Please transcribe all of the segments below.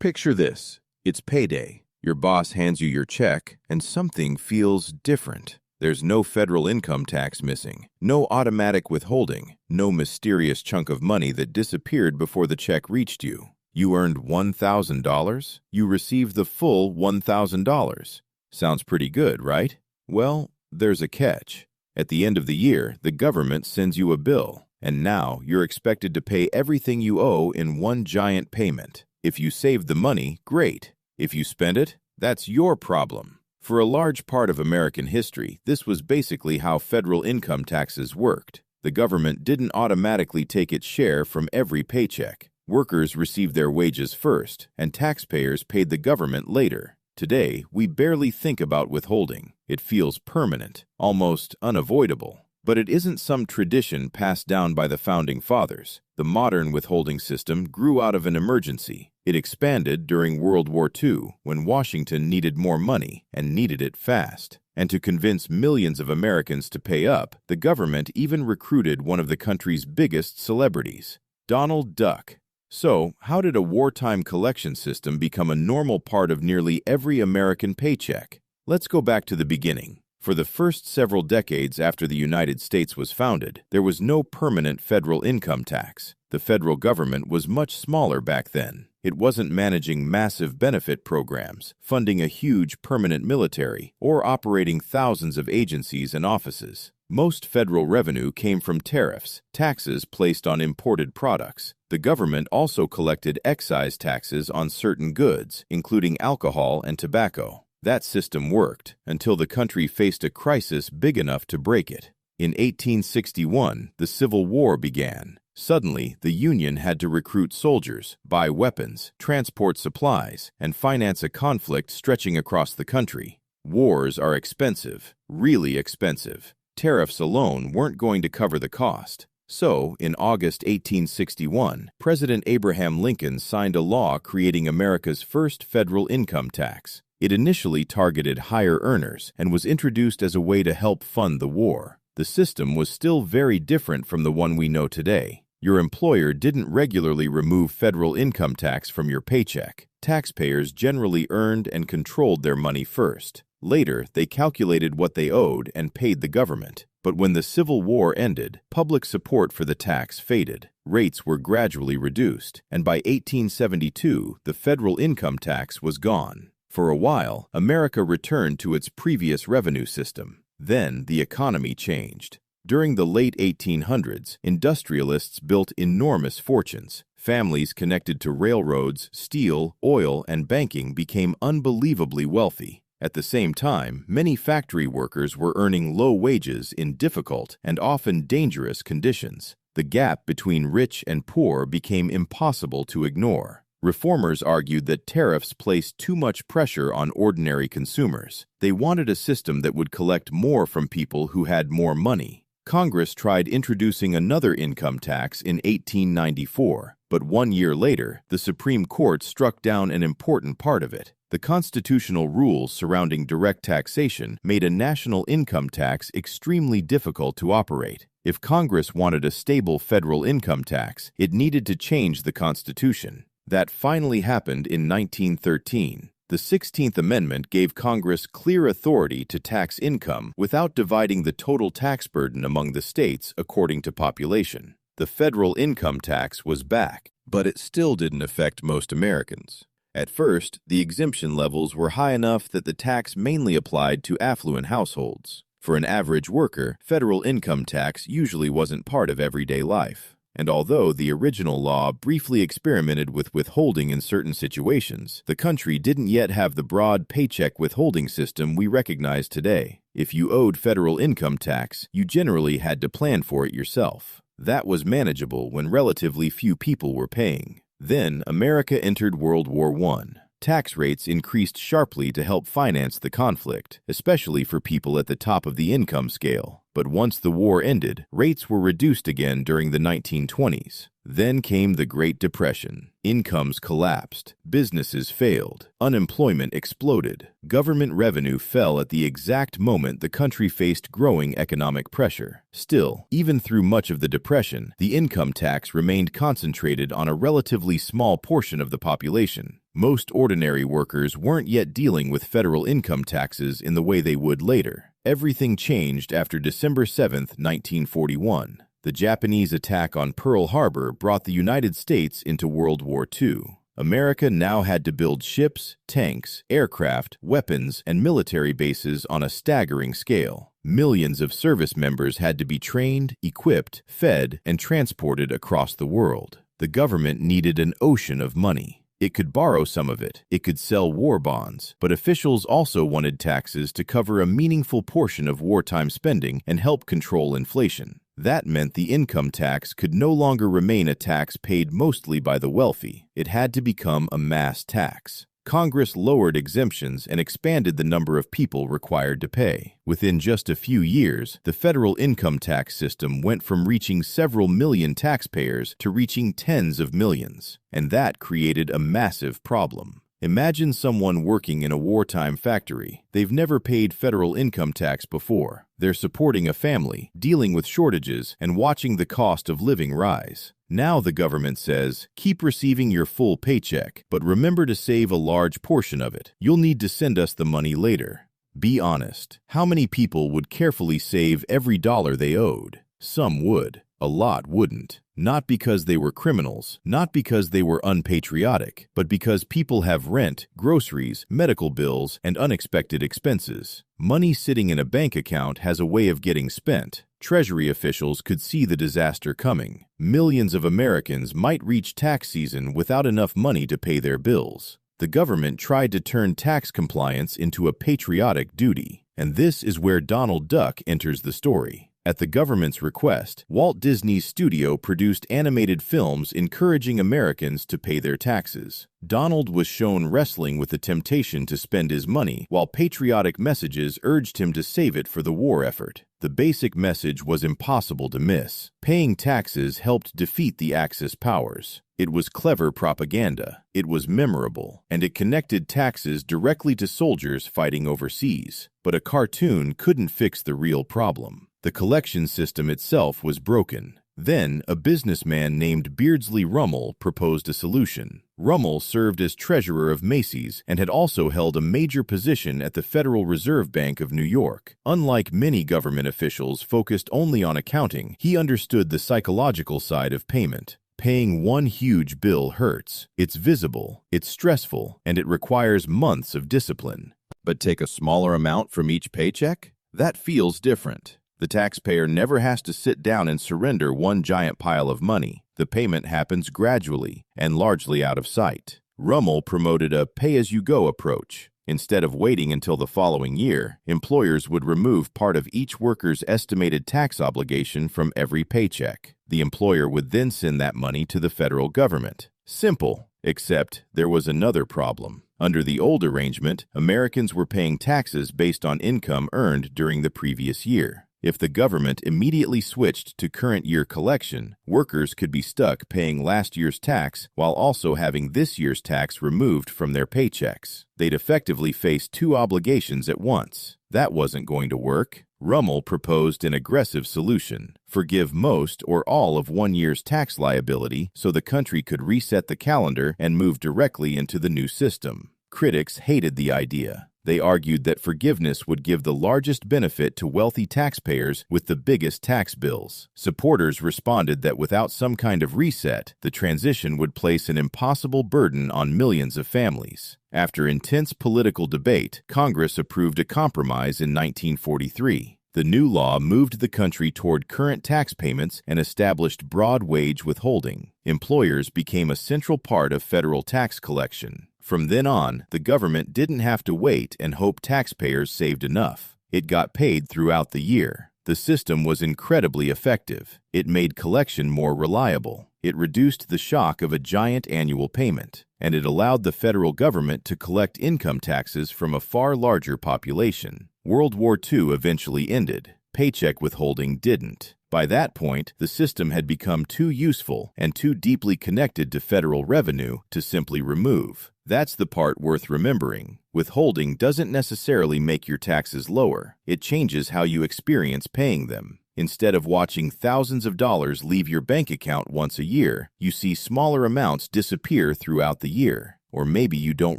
Picture this. It's payday. Your boss hands you your check, and something feels different. There's no federal income tax missing, no automatic withholding, no mysterious chunk of money that disappeared before the check reached you. You earned $1,000? You received the full $1,000. Sounds pretty good, right? Well, there's a catch. At the end of the year, the government sends you a bill, and now you're expected to pay everything you owe in one giant payment. If you saved the money, great. If you spent it, that's your problem. For a large part of American history, this was basically how federal income taxes worked. The government didn't automatically take its share from every paycheck. Workers received their wages first, and taxpayers paid the government later. Today, we barely think about withholding. It feels permanent, almost unavoidable. But it isn't some tradition passed down by the Founding Fathers. The modern withholding system grew out of an emergency. It expanded during World War II, when Washington needed more money and needed it fast. And to convince millions of Americans to pay up, the government even recruited one of the country's biggest celebrities, Donald Duck. So, how did a wartime collection system become a normal part of nearly every American paycheck? Let's go back to the beginning. For the first several decades after the United States was founded, there was no permanent federal income tax. The federal government was much smaller back then. It wasn't managing massive benefit programs, funding a huge permanent military, or operating thousands of agencies and offices. Most federal revenue came from tariffs, taxes placed on imported products. The government also collected excise taxes on certain goods, including alcohol and tobacco. That system worked until the country faced a crisis big enough to break it. In 1861, the Civil War began. Suddenly, the Union had to recruit soldiers, buy weapons, transport supplies, and finance a conflict stretching across the country. Wars are expensive, really expensive. Tariffs alone weren't going to cover the cost. So, in August 1861, President Abraham Lincoln signed a law creating America's first federal income tax. It initially targeted higher earners and was introduced as a way to help fund the war. The system was still very different from the one we know today. Your employer didn't regularly remove federal income tax from your paycheck. Taxpayers generally earned and controlled their money first. Later, they calculated what they owed and paid the government. But when the Civil War ended, public support for the tax faded. Rates were gradually reduced, and by 1872, the federal income tax was gone. For a while, America returned to its previous revenue system. Then, the economy changed. During the late 1800s, industrialists built enormous fortunes. Families connected to railroads, steel, oil, and banking became unbelievably wealthy. At the same time, many factory workers were earning low wages in difficult and often dangerous conditions. The gap between rich and poor became impossible to ignore. Reformers argued that tariffs placed too much pressure on ordinary consumers. They wanted a system that would collect more from people who had more money. Congress tried introducing another income tax in 1894, but 1 year later, the Supreme Court struck down an important part of it. The constitutional rules surrounding direct taxation made a national income tax extremely difficult to operate. If Congress wanted a stable federal income tax, it needed to change the Constitution. That finally happened in 1913. The 16th Amendment gave Congress clear authority to tax income without dividing the total tax burden among the states according to population. The federal income tax was back, but it still didn't affect most Americans. At first, the exemption levels were high enough that the tax mainly applied to affluent households. For an average worker, federal income tax usually wasn't part of everyday life. And although the original law briefly experimented with withholding in certain situations, the country didn't yet have the broad paycheck withholding system we recognize today. If you owed federal income tax, you generally had to plan for it yourself. That was manageable when relatively few people were paying. Then, America entered World War I. Tax rates increased sharply to help finance the conflict, especially for people at the top of the income scale. But once the war ended, rates were reduced again during the 1920s. Then came the Great Depression. Incomes collapsed, businesses failed, unemployment exploded, government revenue fell at the exact moment the country faced growing economic pressure. Still, even through much of the Depression, the income tax remained concentrated on a relatively small portion of the population. Most ordinary workers weren't yet dealing with federal income taxes in the way they would later. Everything changed after December 7, 1941. The Japanese attack on Pearl Harbor brought the United States into World War II. America now had to build ships, tanks, aircraft, weapons, and military bases on a staggering scale. Millions of service members had to be trained, equipped, fed, and transported across the world. The government needed an ocean of money. It could borrow some of it, it could sell war bonds, but officials also wanted taxes to cover a meaningful portion of wartime spending and help control inflation. That meant the income tax could no longer remain a tax paid mostly by the wealthy. It had to become a mass tax. Congress lowered exemptions and expanded the number of people required to pay. Within just a few years, the federal income tax system went from reaching several million taxpayers to reaching tens of millions, and that created a massive problem. Imagine someone working in a wartime factory. They've never paid federal income tax before. They're supporting a family, dealing with shortages, and watching the cost of living rise. Now the government says, keep receiving your full paycheck, but remember to save a large portion of it. You'll need to send us the money later. Be honest. How many people would carefully save every dollar they owed? Some would. A lot wouldn't. Not because they were criminals, not because they were unpatriotic, but because people have rent, groceries, medical bills, and unexpected expenses. Money sitting in a bank account has a way of getting spent. Treasury officials could see the disaster coming. Millions of Americans might reach tax season without enough money to pay their bills. The government tried to turn tax compliance into a patriotic duty, and this is where Donald Duck enters the story. At the government's request, Walt Disney's studio produced animated films encouraging Americans to pay their taxes. Donald was shown wrestling with the temptation to spend his money, while patriotic messages urged him to save it for the war effort. The basic message was impossible to miss. Paying taxes helped defeat the Axis powers. It was clever propaganda, it was memorable, and it connected taxes directly to soldiers fighting overseas. But a cartoon couldn't fix the real problem. The collection system itself was broken. Then, a businessman named Beardsley Rummel proposed a solution. Rummel served as treasurer of Macy's and had also held a major position at the Federal Reserve Bank of New York. Unlike many government officials focused only on accounting, he understood the psychological side of payment. Paying one huge bill hurts. It's visible, it's stressful, and it requires months of discipline. But take a smaller amount from each paycheck? That feels different. The taxpayer never has to sit down and surrender one giant pile of money. The payment happens gradually and largely out of sight. Rummel promoted a pay-as-you-go approach. Instead of waiting until the following year, employers would remove part of each worker's estimated tax obligation from every paycheck. The employer would then send that money to the federal government. Simple, except there was another problem. Under the old arrangement, Americans were paying taxes based on income earned during the previous year. If the government immediately switched to current year collection, workers could be stuck paying last year's tax while also having this year's tax removed from their paychecks. They'd effectively face two obligations at once. That wasn't going to work. Rummel proposed an aggressive solution: forgive most or all of one year's tax liability so the country could reset the calendar and move directly into the new system. Critics hated the idea. They argued that forgiveness would give the largest benefit to wealthy taxpayers with the biggest tax bills. Supporters responded that without some kind of reset, the transition would place an impossible burden on millions of families. After intense political debate, Congress approved a compromise in 1943. The new law moved the country toward current tax payments and established broad wage withholding. Employers became a central part of federal tax collection. From then on, the government didn't have to wait and hope taxpayers saved enough. It got paid throughout the year. The system was incredibly effective. It made collection more reliable. It reduced the shock of a giant annual payment, and it allowed the federal government to collect income taxes from a far larger population. World War II eventually ended. paycheck withholding didn't. By that point, the system had become too useful and too deeply connected to federal revenue to simply remove. That's the part worth remembering. Withholding doesn't necessarily make your taxes lower. It changes how you experience paying them. Instead of watching thousands of dollars leave your bank account once a year, you see smaller amounts disappear throughout the year. Or maybe you don't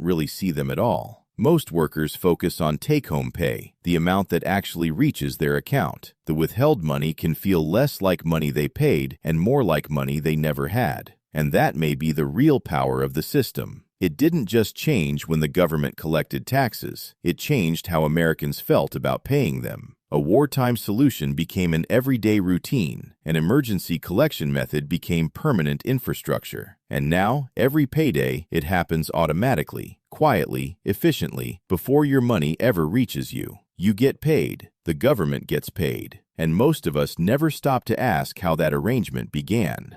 really see them at all. Most workers focus on take-home pay, the amount that actually reaches their account. The withheld money can feel less like money they paid and more like money they never had. And that may be the real power of the system. It didn't just change when the government collected taxes. It changed how Americans felt about paying them. A wartime solution became an everyday routine. An emergency collection method became permanent infrastructure. And now, every payday, it happens automatically, quietly, efficiently, before your money ever reaches you. You get paid, the government gets paid, and most of us never stop to ask how that arrangement began.